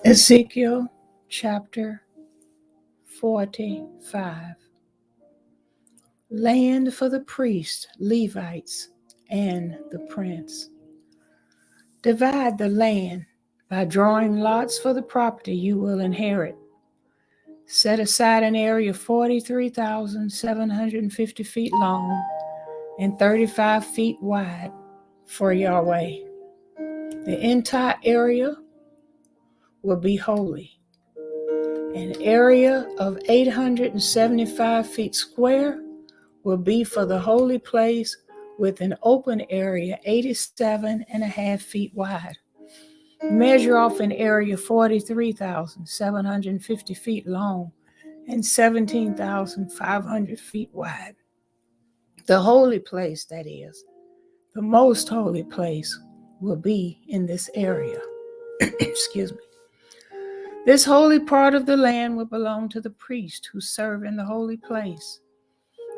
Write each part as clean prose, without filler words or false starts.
Ezekiel chapter 45. Land for the priests, Levites, and the prince. Divide the land by drawing lots for the property you will inherit. Set aside an area 43,750 feet long and 35 feet wide for Yahweh. The entire area will be holy. An area of 875 feet square will be for the holy place, with an open area 87.5 feet wide. Measure off an area 43,750 feet long and 17,500 feet wide. The holy place, that is, the most holy place, will be in this area. Excuse me. This holy part of the land will belong to the priests who serve in the holy place.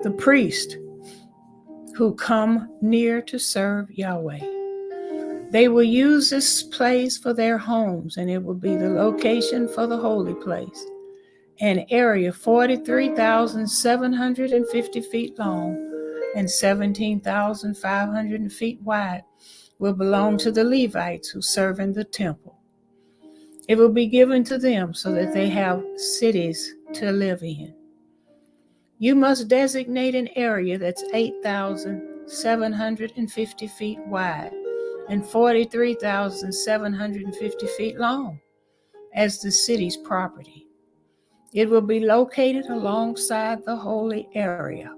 The priests who come near to serve Yahweh. They will use this place for their homes, and it will be the location for the holy place. An area 43,750 feet long and 17,500 feet wide will belong to the Levites who serve in the temple. It will be given to them so that they have cities to live in. You must designate an area that's 8,750 feet wide and 43,750 feet long as the city's property. It will be located alongside the holy area.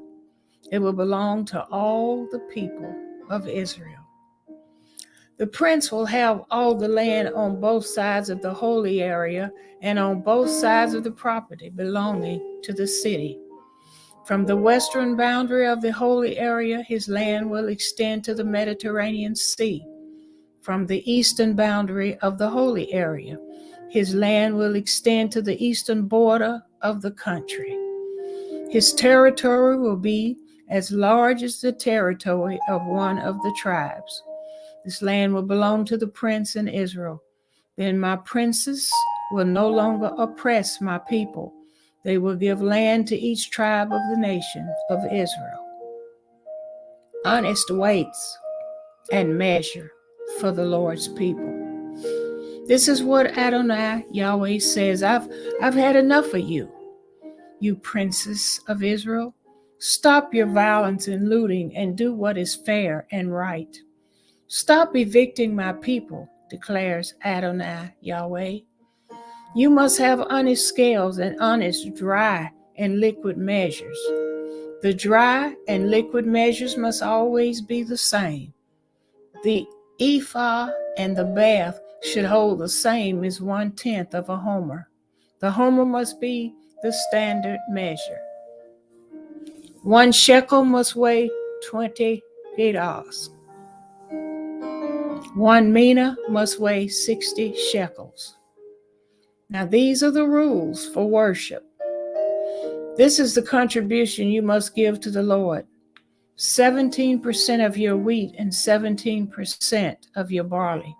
It will belong to all the people of Israel. The prince will have all the land on both sides of the holy area and on both sides of the property belonging to the city. From the western boundary of the holy area, his land will extend to the Mediterranean Sea. From the eastern boundary of the holy area, his land will extend to the eastern border of the country. His territory will be as large as the territory of one of the tribes. This land will belong to the prince in Israel. Then my princes will no longer oppress my people. They will give land to each tribe of the nation of Israel. Honest weights and measure for the Lord's people. This is what Adonai Yahweh says. I've had enough of you, you princes of Israel. Stop your violence and looting and do what is fair and right. Stop evicting my people, declares Adonai Yahweh. You must have honest scales and honest dry and liquid measures. The dry and liquid measures must always be the same. The ephah and the bath should hold the same as 1/10 of a homer. The homer must be the standard measure. 1 shekel must weigh 20 gerahs. 1 mina must weigh 60 shekels. Now these are the rules for worship. This is the contribution you must give to the Lord. 17% of your wheat and 17% of your barley.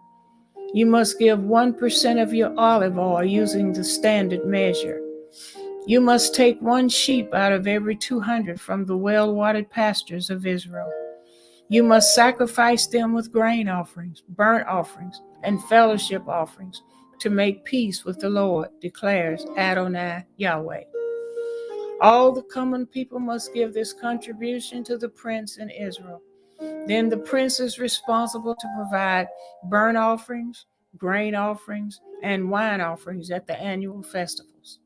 You must give 1% of your olive oil using the standard measure. You must take 1 sheep out of every 200 from the well-watered pastures of Israel. You must sacrifice them with grain offerings, burnt offerings, and fellowship offerings to make peace with the Lord, declares Adonai Yahweh. All the common people must give this contribution to the prince in Israel. Then the prince is responsible to provide burnt offerings, grain offerings, and wine offerings at the annual festivals,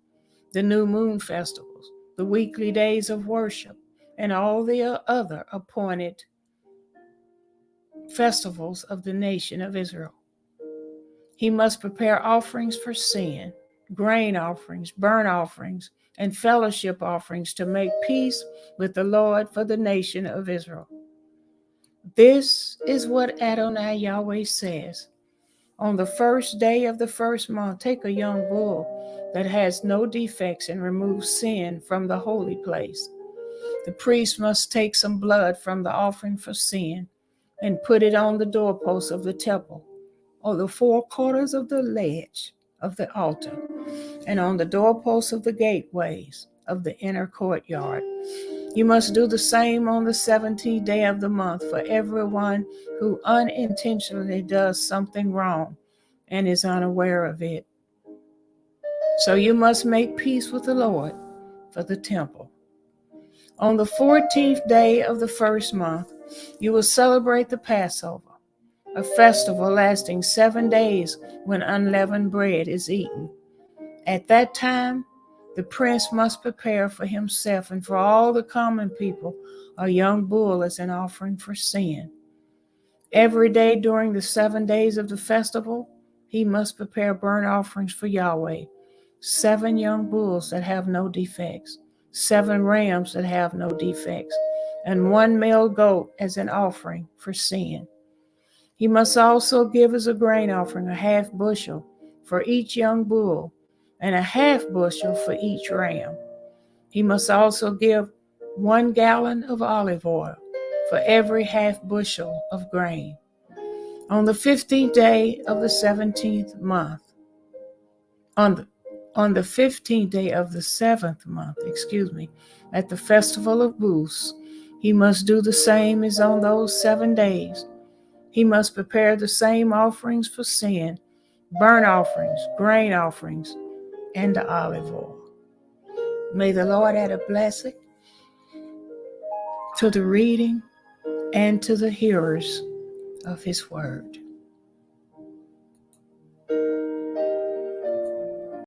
the new moon festivals, the weekly days of worship, and all the other appointed festivals of the nation of Israel. He must prepare offerings for sin, grain offerings, burnt offerings, and fellowship offerings to make peace with the Lord for the nation of Israel. This is what Adonai Yahweh says. On the first day of the first month, take a young bull that has no defects and remove sin from the holy place. The priest must take some blood from the offering for sin and put it on the doorposts of the temple or the 4 corners of the ledge of the altar, and on the doorposts of the gateways of the inner courtyard. You must do the same on the 17th day of the month for everyone who unintentionally does something wrong and is unaware of it. So you must make peace with the Lord for the temple. On the 14th day of the first month, you will celebrate the Passover, a festival lasting 7 days when unleavened bread is eaten. At that time, the prince must prepare for himself and for all the common people a young bull as an offering for sin. Every day during the 7 days of the festival, he must prepare burnt offerings for Yahweh, 7 young bulls that have no defects, 7 rams that have no defects, and 1 male goat as an offering for sin. He must also give as a grain offering a half bushel for each young bull and a half bushel for each ram. He must also give 1 gallon of olive oil for every half bushel of grain. On the 15th day of the 17th month, on the 15th day of the 7th month, at the festival of booths, he must do the same as on those 7 days. He must prepare the same offerings for sin, burnt offerings, grain offerings, and the olive oil. May the Lord add a blessing to the reading and to the hearers of his word.